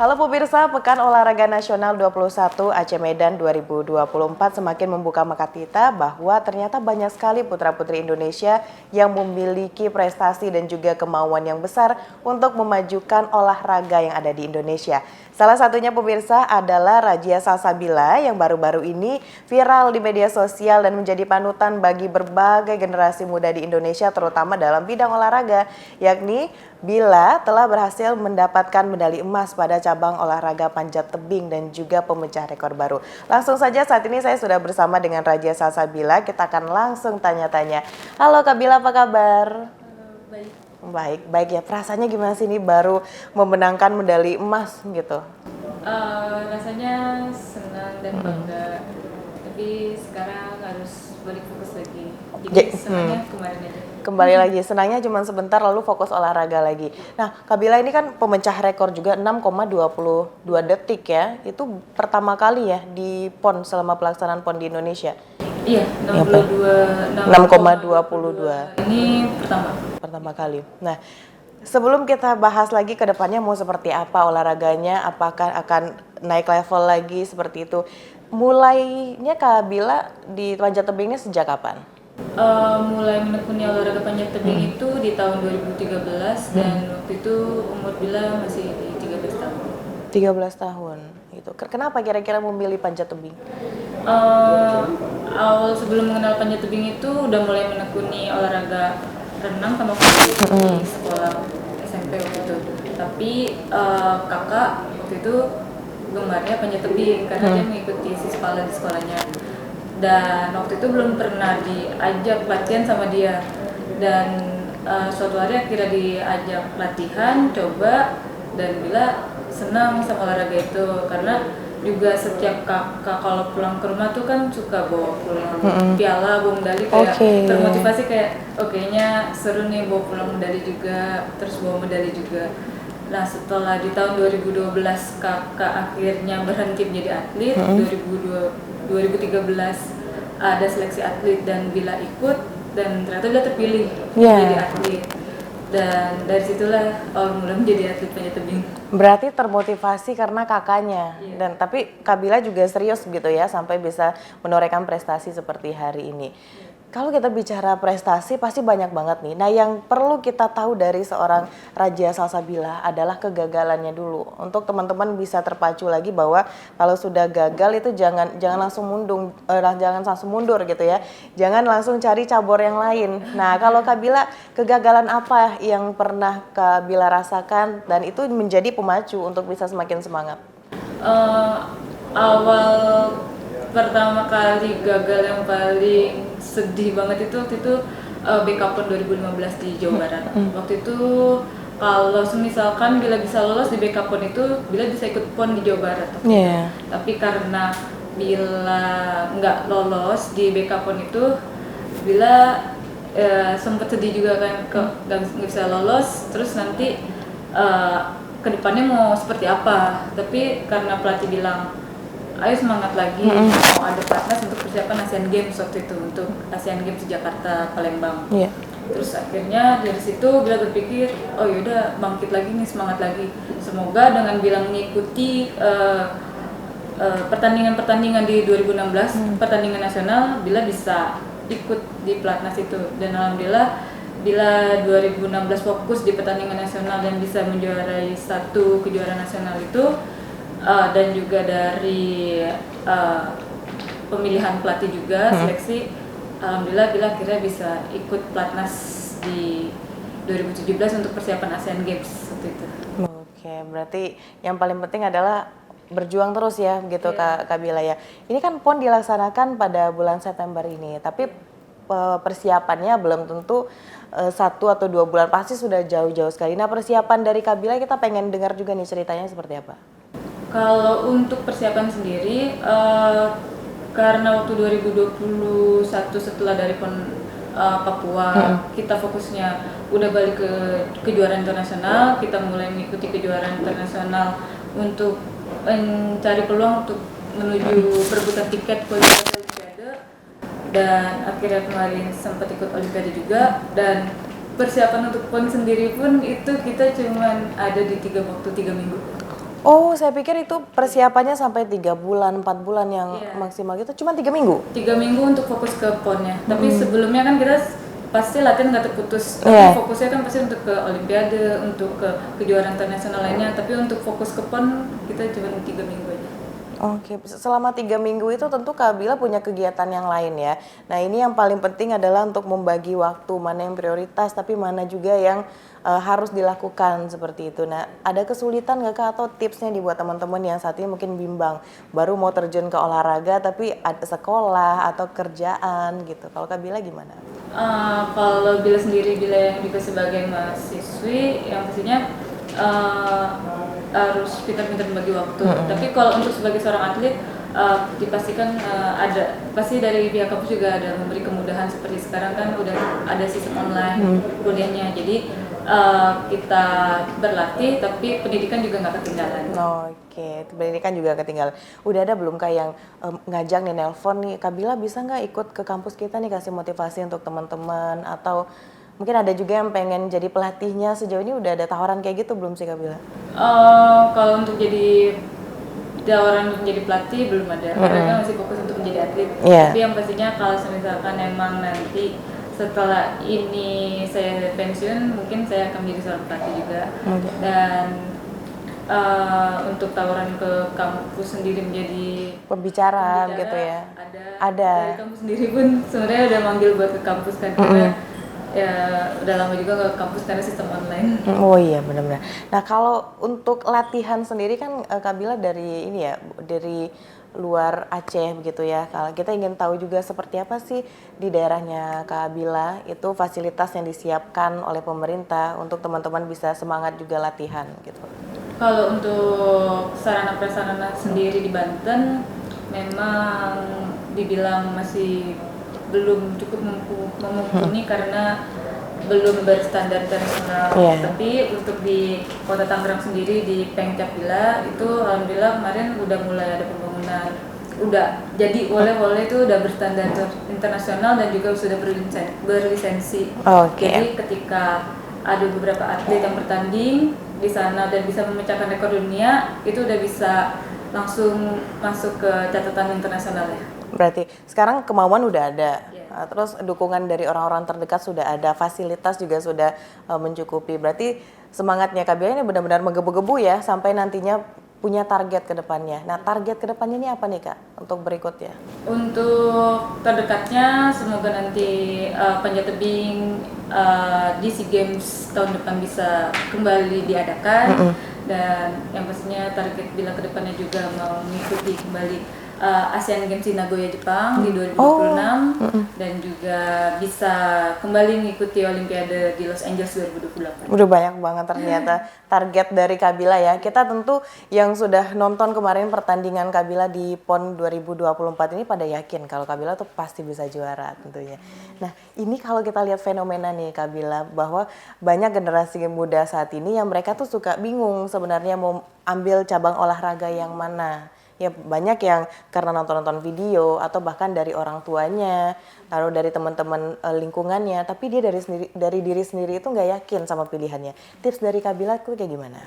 Halo pemirsa, Pekan Olahraga Nasional 21 Aceh Medan 2024 semakin membuka mata kita bahwa ternyata banyak sekali putra-putri Indonesia yang memiliki prestasi dan juga kemauan yang besar untuk memajukan olahraga yang ada di Indonesia. Salah satunya pemirsa adalah Rajia Salsabila yang baru-baru ini viral di media sosial dan menjadi panutan bagi berbagai generasi muda di Indonesia terutama dalam bidang olahraga, yakni Bila telah berhasil mendapatkan medali emas pada cabang olahraga panjat tebing dan juga pemecah rekor baru. Langsung saja saat ini saya sudah bersama dengan Rajia Salsabila, kita akan langsung tanya-tanya. Halo Kak Bila, apa kabar? Baik. Baik ya. Perasaannya gimana sih ini baru memenangkan medali emas gitu? Rasanya senang dan bangga, tapi sekarang harus balik fokus lagi. Jadi senangnya kemarin aja. Kembali lagi, senangnya cuma sebentar lalu fokus olahraga lagi. Nah, Kak Bila ini kan pemecah rekor juga 6,22 detik ya. Itu pertama kali ya di PON selama pelaksanaan PON di Indonesia. Iya, 6,22. Ini Pertama kali. Nah, sebelum kita bahas lagi ke depannya mau seperti apa olahraganya, apakah akan naik level lagi seperti itu. Mulainya Kak Bila di panjat tebingnya sejak kapan? mulai menekuni olahraga panjat tebing itu di tahun 2013 dan waktu itu umur Bila masih 13 tahun. 13 tahun gitu. Kenapa kira-kira memilih panjat tebing? Awal sebelum mengenal panjat tebing itu udah mulai menekuni olahraga renang sama voli di sekolah SMP waktu itu. Tapi kakak waktu itu gemarnya panjat tebing karena dia mengikuti Sispala di sekolahnya. Dan waktu itu belum pernah diajak latihan sama dia. Dan suatu hari akhirnya diajak latihan, coba, dan Bila senang sama olahraga itu karena juga setiap kakak kalau pulang ke rumah tuh kan suka bawa pulang piala, bawa medali, kayak termotivasi kayak kayaknya seru nih bawa pulang medali juga, terus bawa medali juga. Nah setelah di tahun 2012 kakak akhirnya berhenti menjadi atlet, 2013 ada seleksi atlet dan Bila ikut dan ternyata Bila terpilih menjadi atlet. Dan dari situlah awal mula menjadi atlet panjat tebing. Berarti termotivasi karena kakaknya. Dan tapi Kak Bila juga serius gitu ya sampai bisa menorehkan prestasi seperti hari ini. Kalau kita bicara prestasi pasti banyak banget nih. Nah, yang perlu kita tahu dari seorang Rajia Salsabila adalah kegagalannya dulu. Untuk teman-teman bisa terpacu lagi bahwa kalau sudah gagal itu jangan langsung mundur gitu ya. Jangan langsung cari cabur yang lain. Nah, kalau Kak Bila, kegagalan apa yang pernah Kak Bila rasakan dan itu menjadi pemacu untuk bisa semakin semangat? Awal pertama kali gagal yang paling sedih banget itu waktu itu BK PON 2015 di Jawa Barat. Waktu itu kalau misalkan Bila bisa lolos di BK PON itu Bila bisa ikut PON di Jawa Barat. Tapi karena Bila nggak lolos di BK PON itu Bila sempat sedih juga kan, nggak bisa lolos, terus nanti kedepannya mau seperti apa. Tapi karena pelatih bilang ayo semangat lagi, mau ada platnas untuk persiapan Asian Games waktu itu, untuk Asian Games di Jakarta, Palembang. Terus akhirnya dari situ Bila berpikir, oh yaudah bangkit lagi nih, semangat lagi. Semoga dengan Bila mengikuti pertandingan-pertandingan di 2016, pertandingan nasional, Bila bisa ikut di platnas itu. Dan alhamdulillah Bila 2016 fokus di pertandingan nasional dan bisa menjuarai satu kejuaraan nasional itu, dan juga dari pemilihan pelatih juga, seleksi, alhamdulillah Bila akhirnya bisa ikut platnas di 2017 untuk persiapan Asian Games waktu itu. Oke, berarti yang paling penting adalah berjuang terus ya gitu Kak Bila ya. Ini kan PON dilaksanakan pada bulan September ini, tapi persiapannya belum tentu 1 atau 2 bulan, pasti sudah jauh-jauh sekali. Nah, persiapan dari Kak Bila kita pengen dengar juga nih ceritanya seperti apa. Kalau untuk persiapan sendiri, karena waktu 2021 setelah dari PON Papua, kita fokusnya udah balik ke kejuaraan internasional, kita mulai mengikuti kejuaraan internasional untuk mencari peluang untuk menuju perebutan tiket kualifikasi Olimpiade, dan akhirnya kemarin sempat ikut Olimpiade juga. Dan persiapan untuk PON sendiri pun itu kita cuman ada di 3 minggu. Oh, saya pikir itu persiapannya sampai 3 bulan, 4 bulan yang Iya. maksimal gitu, cuma 3 minggu? 3 minggu untuk fokus ke ponnya. Tapi sebelumnya kan kita pasti latihan nggak terputus. Tapi Iya. fokusnya kan pasti untuk ke Olimpiade, untuk ke kejuaraan internasional lainnya. Tapi untuk fokus ke pon kita cuma 3 minggu aja. Oke, selama 3 minggu itu tentu Kak Bila punya kegiatan yang lain ya. Nah ini yang paling penting adalah untuk membagi waktu, mana yang prioritas, tapi mana juga yang harus dilakukan seperti itu. Nah ada kesulitan nggak Kak atau tipsnya dibuat teman-teman yang saat ini mungkin bimbang, baru mau terjun ke olahraga tapi ada sekolah atau kerjaan gitu. Kalau Kak Bila gimana? Kalau Bila yang juga sebagai mahasiswi, yang pastinya harus pintar-pintar membagi waktu. Tapi kalau untuk sebagai seorang atlet, dipastikan pasti dari pihak kampus juga ada memberi kemudahan seperti sekarang kan udah ada sistem online kuliahnya. Jadi kita berlatih, tapi pendidikan juga nggak ketinggalan. Oke, pendidikan juga ketinggalan. Udah ada belum Kak yang ngajak nih, nelpon nih, Kak Bila bisa nggak ikut ke kampus kita nih kasih motivasi untuk teman-teman, atau mungkin ada juga yang pengen jadi pelatihnya, sejauh ini udah ada tawaran kayak gitu belum sih Kak Bila? Kalau untuk jadi tawaran untuk menjadi pelatih belum ada, karena kan masih fokus untuk menjadi atlet. Iya. Tapi yang pastinya kalau misalkan emang nanti setelah ini saya pensiun, mungkin saya akan menjadi seorang pelatih juga. Dan untuk tawaran ke kampus sendiri menjadi Pembicara gitu ya? Ada. Dari kampus sendiri pun sebenarnya udah manggil buat ke kampus kan, karena ya udah lama juga ke kampus karena sistem online. Oh iya benar-benar. Nah kalau untuk latihan sendiri kan Kak Bila dari ini ya, dari luar Aceh begitu ya. Kalau kita ingin tahu juga seperti apa sih di daerahnya Kak Bila itu fasilitas yang disiapkan oleh pemerintah untuk teman-teman bisa semangat juga latihan gitu. Kalau untuk sarana prasarana sendiri di Banten memang dibilang masih belum cukup mumpuni karena belum berstandar internasional. Iya. Tapi untuk di Kota Tangerang sendiri di Pemkab Bila itu alhamdulillah kemarin udah mulai ada pembangunan. Udah jadi oleh-oleh itu udah berstandar internasional dan juga sudah berlisensi. Oke. Jadi ketika ada beberapa atlet yang bertanding di sana dan bisa memecahkan rekor dunia, itu udah bisa langsung masuk ke catatan internasional ya. Berarti sekarang kemauan udah ada, Iya. terus dukungan dari orang-orang terdekat sudah ada, fasilitas juga sudah mencukupi. Berarti semangatnya Kak Bila ini benar-benar menggebu-gebu ya sampai nantinya punya target ke depannya. Nah target ke depannya ini apa nih Kak untuk berikutnya? Untuk terdekatnya semoga nanti panjat tebing di SEA Games tahun depan bisa kembali diadakan. Dan yang pastinya target Bila ke depannya juga mau mengikuti kembali Asian Games di Nagoya, Jepang di 2026 dan juga bisa kembali mengikuti Olimpiade di Los Angeles 2028. Udah banyak banget ternyata target dari Kak Bila ya. Kita tentu yang sudah nonton kemarin pertandingan Kak Bila di PON 2024 ini pada yakin kalau Kak Bila tuh pasti bisa juara tentunya. Nah ini kalau kita lihat fenomena nih Kak Bila, bahwa banyak generasi muda saat ini yang mereka tuh suka bingung sebenarnya mau ambil cabang olahraga yang mana. Ya banyak yang karena nonton-nonton video atau bahkan dari orang tuanya, lalu dari teman-teman lingkungannya, tapi dia dari diri sendiri itu nggak yakin sama pilihannya. Tips dari Kak Bila tuh kayak gimana?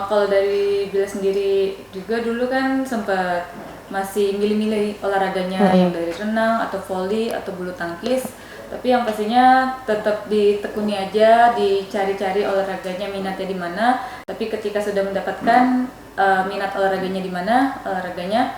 Kalau dari Bila sendiri juga dulu kan sempat masih milih-milih olahraganya yang dari renang atau volley atau bulu tangkis. Tapi yang pastinya tetap ditekuni aja, dicari-cari olahraganya, minatnya di mana. Tapi ketika sudah mendapatkan minat olahraganya di mana, olahraganya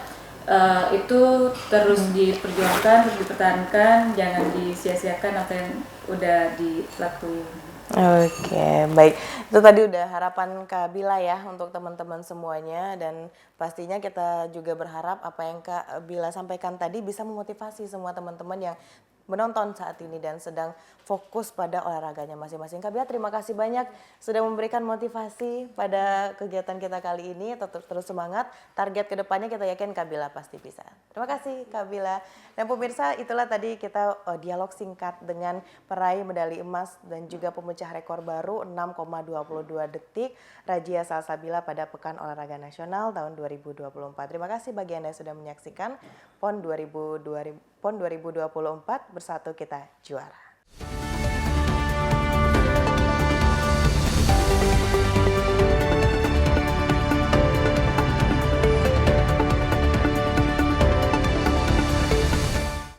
itu terus diperjuangkan, terus dipertahankan, jangan disia-siakan apa yang udah dilakuin. Oke, baik. Itu tadi udah harapan Kak Bila ya untuk teman-teman semuanya, dan pastinya kita juga berharap apa yang Kak Bila sampaikan tadi bisa memotivasi semua teman-teman yang menonton saat ini dan sedang fokus pada olahraganya masing-masing. Kak Bila terima kasih banyak sudah memberikan motivasi pada kegiatan kita kali ini. Tetap terus semangat. Target kedepannya kita yakin Kak Bila pasti bisa. Terima kasih Kak Bila. Dan pemirsa, itulah tadi kita dialog singkat dengan peraih medali emas dan juga pemecah rekor baru 6,22 detik Rajia Salsabila pada Pekan Olahraga Nasional tahun 2024. Terima kasih bagi Anda yang sudah menyaksikan PON 2024, bersatu kita juara.